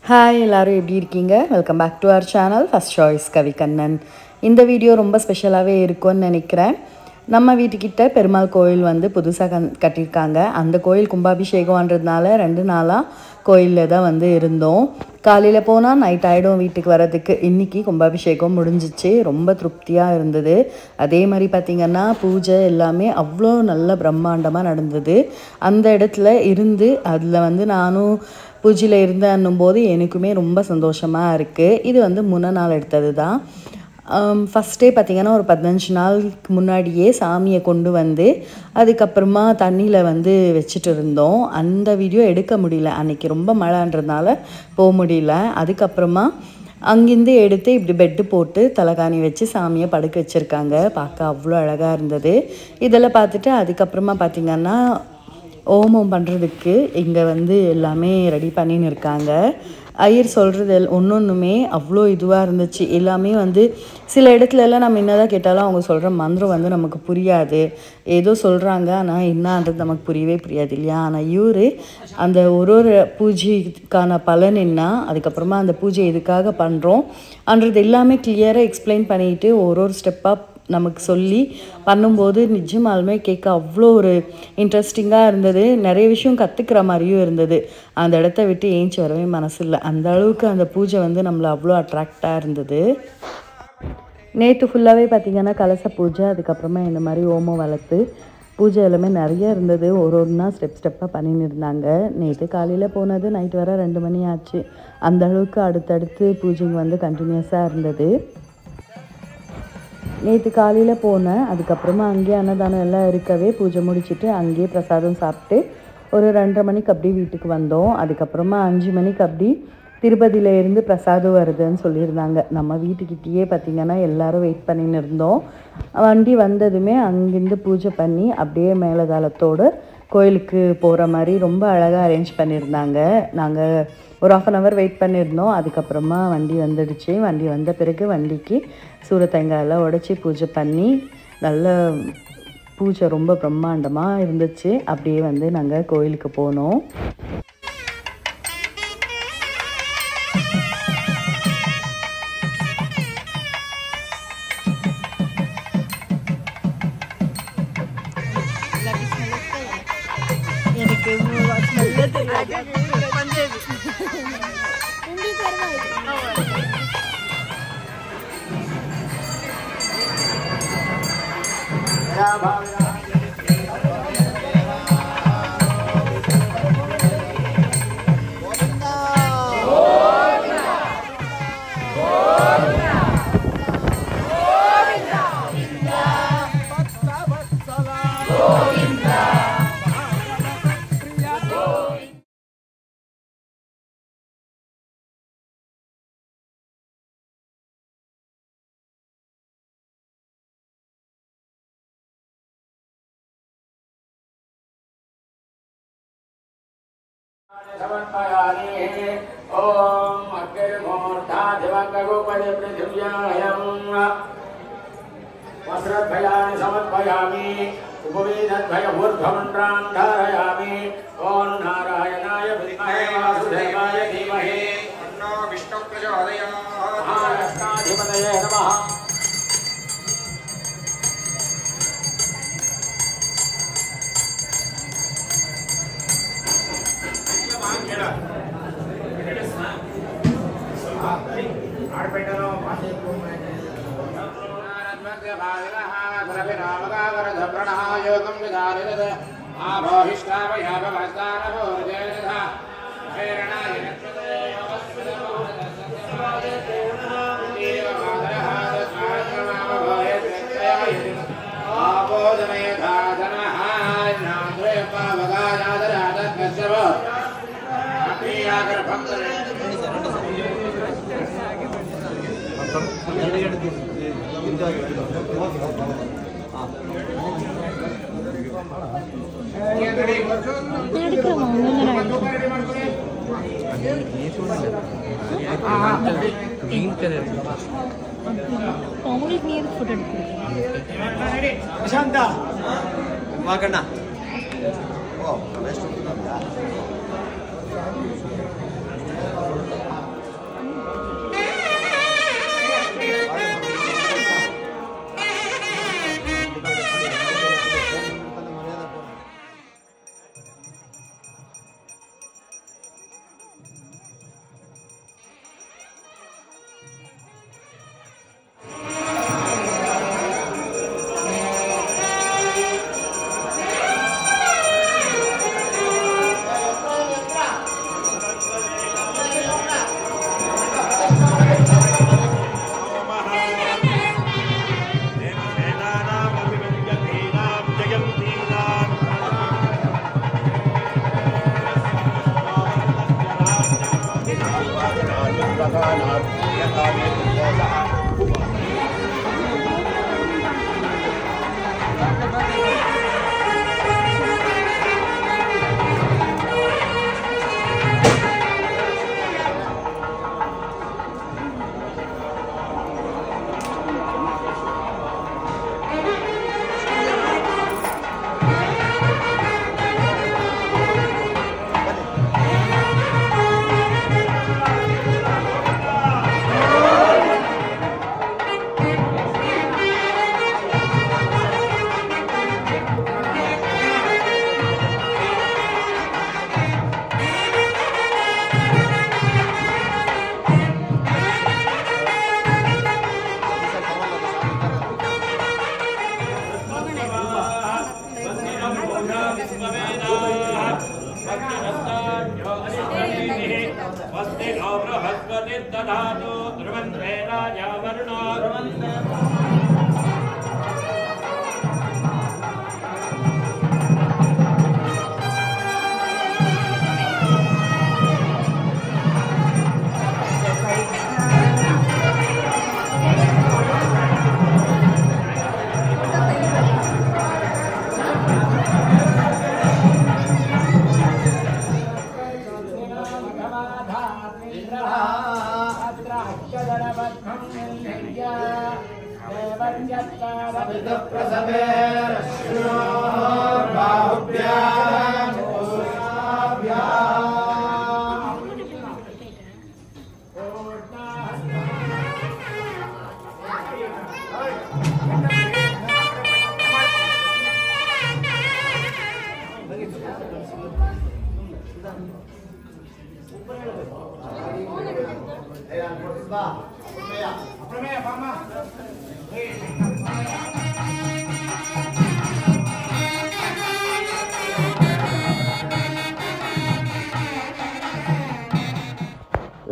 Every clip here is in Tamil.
ஹாய் எல்லாரும் எப்படி இருக்கீங்க? Welcome back to our channel first choice Kavikannan. இந்த வீடியோ ரொம்ப ஸ்பெஷலாகவே இருக்கும்னு நினைக்கிறேன். நம்ம வீட்டுக்கிட்ட பெருமாள் கோயில் வந்து புதுசாக கட்டியிருக்காங்க. அந்த கோயில் கும்பாபிஷேகம்ன்றதுனால 2 நாளாக கோயிலில் தான் வந்து இருந்தோம். காலையில் போனால் நைட் ஆகிடும் வீட்டுக்கு வரதுக்கு. இன்றைக்கி கும்பாபிஷேகம் முடிஞ்சிச்சு. ரொம்ப திருப்தியாக இருந்தது. அதே மாதிரி பார்த்திங்கன்னா பூஜை எல்லாமே அவ்வளோ நல்ல பிரம்மாண்டமாக நடந்தது. அந்த இடத்துல இருந்து அதில் வந்து நானும் பூஜையில் இருந்தன்னும் போது எனக்குமே ரொம்ப சந்தோஷமாக இருக்குது. இது வந்து முன்ன நாள் எடுத்தது தான். ஃபஸ்ட்டே பார்த்திங்கன்னா ஒரு 15 நாளுக்கு முன்னாடியே சாமியை கொண்டு வந்து அதுக்கப்புறமா தண்ணியில் வந்து வச்சுட்டு இருந்தோம். அந்த வீடியோ எடுக்க முடியல, அன்றைக்கி ரொம்ப மழைன்றதுனால போக முடியல. அதுக்கப்புறமா அங்கேருந்து எடுத்து இப்படி பெட்டு போட்டு தலைகாணி வச்சு சாமியை படுக்க வச்சுருக்காங்க. பார்க்க அவ்வளோ அழகாக இருந்தது. இதெல்லாம் பார்த்துட்டு அதுக்கப்புறமா பார்த்திங்கன்னா ஹோமம் பண்ணுறதுக்கு இங்கே வந்து எல்லாமே ரெடி பண்ணின்னு இருக்காங்க. ஐயர் சொல்கிறது ஒன்றுமே அவ்வளோ இதுவாக இருந்துச்சு. எல்லாமே வந்து சில இடத்துலலாம் நம்ம என்னதான் கேட்டாலும் அவங்க சொல்கிற மந்திரம் வந்து நமக்கு புரியாது. ஏதோ சொல்கிறாங்க, ஆனால் என்னன்றது நமக்கு புரியவே புரியாது இல்லையா? ஆனால் இவர் அந்த ஒரு பூஜைக்கான பலன் என்ன, அதுக்கப்புறமா அந்த பூஜை எதுக்காக பண்ணுறோம்ன்றது எல்லாமே கிளியராக எக்ஸ்பிளைன் பண்ணிவிட்டு ஒரு ஸ்டெப்பாக நமக்கு சொல்லி பண்ணும்போது நிஜமாலுமே கேட்க அவ்வளோ ஒரு இன்ட்ரெஸ்டிங்காக இருந்தது. நிறைய விஷயம் கற்றுக்கிற மாதிரியும் இருந்தது. அந்த இடத்த விட்டு ஏஞ்சி வரவே மனசு இல்லை. அந்த அளவுக்கு அந்த பூஜை வந்து நம்மளை அவ்வளோ அட்ராக்டாக இருந்தது. நேற்று ஃபுல்லாகவே பார்த்திங்கன்னா கலச பூஜை, அதுக்கப்புறமா இந்த மாதிரி ஓமம் வளர்த்து பூஜை எல்லாமே நிறைய இருந்தது. ஒன்றா ஸ்டெப்பாக பண்ணின்னு இருந்தாங்க. நேற்று காலையில் போனது நைட் வர 2 மணி ஆச்சு. அந்த அளவுக்கு அடுத்தடுத்து பூஜைங்க வந்து கண்டினியூஸாக இருந்தது. நேற்று காலையில் போனேன். அதுக்கப்புறமா அங்கேயே அன்னதானம் எல்லாம் இருக்கவே பூஜை முடிச்சுட்டு அங்கேயே பிரசாதம் சாப்பிட்டு ஒரு 2:30 மணிக்கு அப்படி வீட்டுக்கு வந்தோம். அதுக்கப்புறமா 5 மணிக்கு அப்படி திருப்பதியில் இருந்து பிரசாதம் வருதுன்னு சொல்லியிருந்தாங்க. நம்ம வீட்டுக்கிட்டேயே பார்த்திங்கன்னா எல்லோரும் வெயிட் பண்ணின்னு இருந்தோம். வண்டி வந்ததுமே அங்கேருந்து பூஜை பண்ணி அப்படியே மேலதாளத்தோடு கோயிலுக்கு போகிற மாதிரி ரொம்ப அழகாக அரேஞ்ச் பண்ணியிருந்தாங்க. நாங்கள் ஒரு 1/2 hour வெயிட் பண்ணியிருந்தோம். அதுக்கப்புறமா வண்டி வந்துடுச்சு. வண்டி வந்த பிறகு வண்டிக்கு சூரத்தேங்காயெல்லாம் உடச்சி பூஜை பண்ணி நல்ல பூஜை ரொம்ப பிரம்மாண்டமாக இருந்துச்சு. அப்படியே வந்து நாங்கள் கோயிலுக்கு போனோம். எனக்கு ओम अग्निर्मूर्धा दिवंगगोपदे पृथिव्यायं वस्त्रद्वयानि समर्पयामि उपवेदद्वयमूर्ध्वमन्त्रां धारयामि ओम नारायणाय विद्महे वासुदेवाय धीमहि तन्नो विष्णुः प्रचोदयात् महाराष्ट्राधिपतये नमः green color. Only near foot. Shanta. Magana. Oh, let's do it.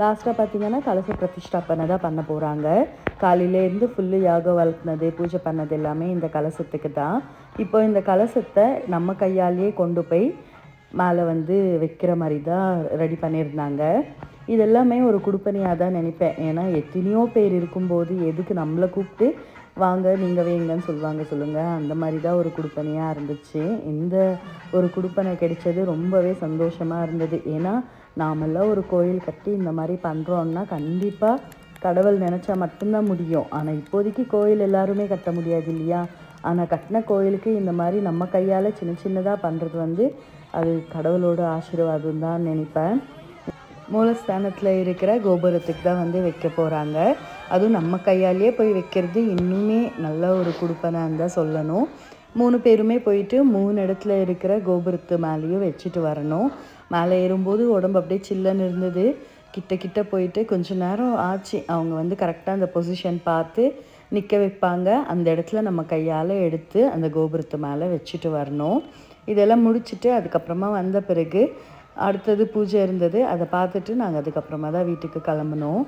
லாஸ்ட்டாக பார்த்தீங்கன்னா கலச பிரதிஷ்டாப்பனை தான் பண்ண போகிறாங்க. காலையிலேருந்து ஃபுல்லு யாகம் வளர்த்துனது பூஜை பண்ணது எல்லாமே இந்த கலசத்துக்கு தான். இப்போ இந்த கலசத்தை நம்ம கையாலேயே கொண்டு போய் மேலே வந்து வைக்கிற மாதிரி தான் ரெடி பண்ணியிருந்தாங்க. இதெல்லாமே ஒரு குடுப்பனையாக தான் நினைப்பேன். ஏன்னா எத்தனையோ பேர் இருக்கும்போது எதுக்கு நம்மளை கூப்பிட்டு வாங்க நீங்கள் வைங்கன்னு சொல்லுங்கள். அந்த மாதிரி தான் ஒரு குடுப்பனையாக இருந்துச்சு. இந்த ஒரு குடுப்பனை கிடைச்சது ரொம்பவே சந்தோஷமாக இருந்தது. ஏன்னா நாமெல்லாம் ஒரு கோயில் கட்டி இந்த மாதிரி பண்ணுறோன்னா கண்டிப்பாக கடவுள் நினச்சா மட்டும்தான் முடியும். ஆனால் இப்போதைக்கு கோயில் எல்லாருமே கட்ட முடியாது இல்லையா? ஆனால் கட்டின கோயிலுக்கு இந்த மாதிரி நம்ம கையால் சின்ன சின்னதாக பண்ணுறது வந்து அது கடவுளோட ஆசீர்வாதம் தான் நினைப்பேன். மூலஸ்தானத்தில் இருக்கிற கோபுரத்துக்கு தான் வந்து வைக்க போகிறாங்க. அதுவும் நம்ம கையாலேயே போய் வைக்கிறது இன்னுமே நல்ல ஒரு குடுப்பனைன்னு தான் சொல்லணும். 3 பேருமே போயிட்டு 3 இடத்துல இருக்கிற கோபுரத்து மேலேயும் வச்சுட்டு வரணும். மேலே ஏறும்போது உடம்பு அப்படியே சில்லுன்னு இருந்தது. கிட்ட போயிட்டு கொஞ்ச நேரம் ஆச்சு. அவங்க வந்து கரெக்டாக அந்த பொசிஷன் பார்த்து நிற்க வைப்பாங்க. அந்த இடத்துல நம்ம கையால் எடுத்து அந்த கோபுரத்து மேலே வச்சுட்டு வரணும். இதெல்லாம் முடிச்சுட்டு அதுக்கப்புறமா வந்த பிறகு அடுத்தது பூஜை இருந்தது. அதை பார்த்துட்டு நாங்கள் அதுக்கப்புறமா தான் வீட்டுக்கு கிளம்பினோம்.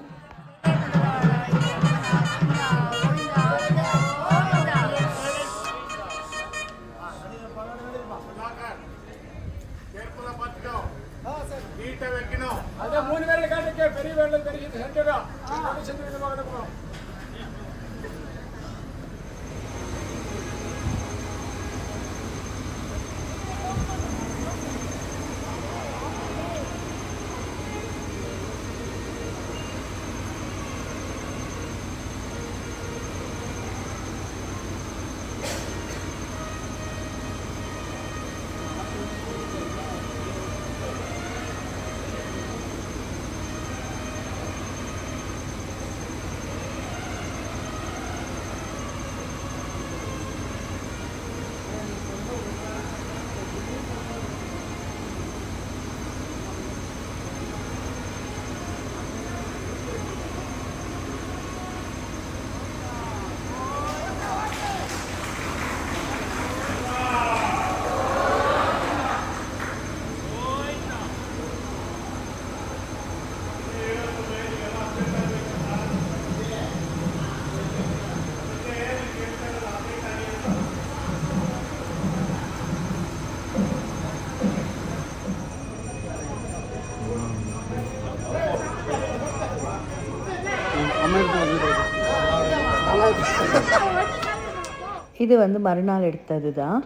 இது வந்து மறுநாள் எடுத்தது தான்.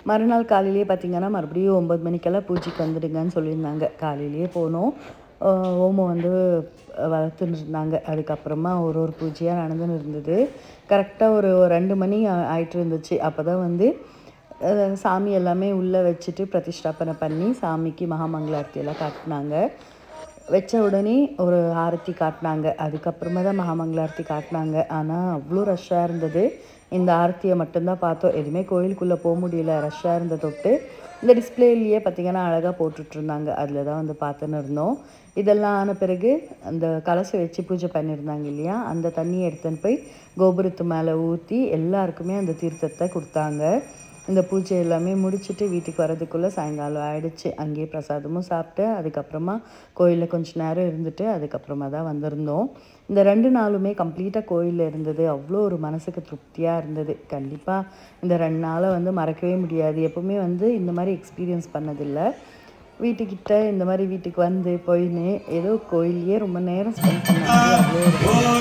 மறுநாள் காலையிலேயே பார்த்திங்கன்னா மறுபடியும் 9 மணிக்கெல்லாம் பூஜைக்கு வந்துடுங்கன்னு சொல்லியிருந்தாங்க. காலையிலேயே போனோம். ஹோமம் வந்து வளர்த்துன்னு இருந்தாங்க. அதுக்கப்புறமா ஒரு பூஜையாக நடந்துன்னு இருந்தது. கரெக்டாக ஒரு 2 மணி ஆயிட்டு இருந்துச்சு. அப்போ தான் வந்து சாமி எல்லாமே உள்ளே வச்சுட்டு பிரதிஷ்டாபனை பண்ணி சாமிக்கு மகாமங்களார்த்தியெல்லாம் காட்டினாங்க. வச்ச உடனே ஒரு ஆரத்தி காட்டினாங்க. அதுக்கப்புறமா தான் மகாமங்களார்த்தி காட்டினாங்க. ஆனால் அவ்வளோ ரஷ்ஷாக இருந்தது. இந்த ஆரத்தியை மட்டும்தான் பார்த்தோம். எதுவுமே கோயிலுக்குள்ளே போக முடியல, ரஷ்ஷாக இருந்த தொட்டு. இந்த டிஸ்பிளேலேயே பார்த்திங்கன்னா அழகாக போட்டுட்ருந்தாங்க. அதில் தான் வந்து பார்த்துன்னு இருந்தோம். இதெல்லாம் ஆன பிறகு அந்த கலசை வச்சு பூஜை பண்ணியிருந்தாங்க இல்லையா, அந்த தண்ணியை எடுத்துன்னு போய் கோபுரத்து மேலே ஊற்றி எல்லாருக்குமே அந்த தீர்த்தத்தை கொடுத்தாங்க. இந்த பூஜை எல்லாமே முடிச்சுட்டு வீட்டுக்கு வரதுக்குள்ளே சாயங்காலம் ஆகிடுச்சு. அங்கேயே பிரசாதமும் சாப்பிட்டு அதுக்கப்புறமா கோயிலில் கொஞ்சம் நேரம் இருந்துட்டு அதுக்கப்புறமா தான் வந்திருந்தோம். இந்த 2 நாளுமே கம்ப்ளீட்டாக கோயிலில் இருந்தது. அவ்வளோ ஒரு மனசுக்கு திருப்தியாக இருந்தது. கண்டிப்பாக இந்த 2 நாளை வந்து மறக்கவே முடியாது. எப்போவுமே வந்து இந்த மாதிரி எக்ஸ்பீரியன்ஸ் பண்ணதில்லை. வீட்டுக்கிட்ட இந்த மாதிரி வீட்டுக்கு வந்து போயின்னு ஏதோ கோயிலையே ரொம்ப நேரம் ஸ்பெண்ட் பண்ணாங்க.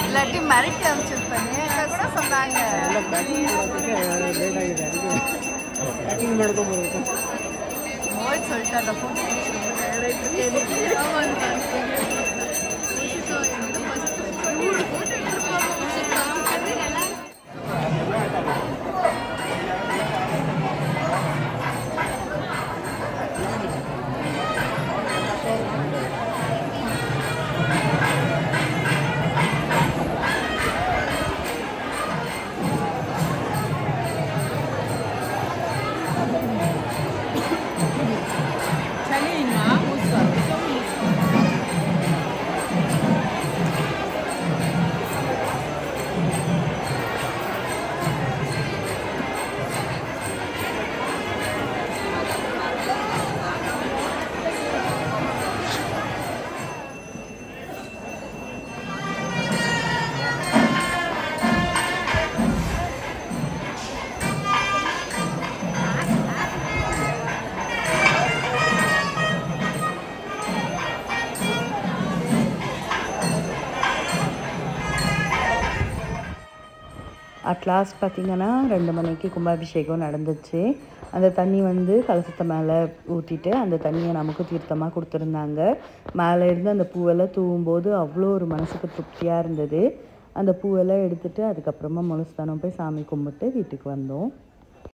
இல்லாட்டி மிரட்டி அமைச்சிருப்பேன் கூட சொன்னாங்க. சொல்லிட்டு அந்த ஃபோட்டோ அட்லாஸ்ட் பார்த்திங்கன்னா 2 மணிக்கு கும்பாபிஷேகம் நடந்துச்சு. அந்த தண்ணி வந்து கலசத்தை மேலே ஊற்றிட்டு அந்த தண்ணியை நமக்கு தீர்த்தமாக கொடுத்துருந்தாங்க. மேலே இருந்து அந்த பூவெல்லாம் தூவும்போது அவ்வளோ ஒரு மனசுக்கு திருப்தியாக இருந்தது. அந்த பூவெல்லாம் எடுத்துகிட்டு அதுக்கப்புறமா முழுஸ்தானம் போய் சாமி கும்பிட்டு வீட்டுக்கு வந்தோம்.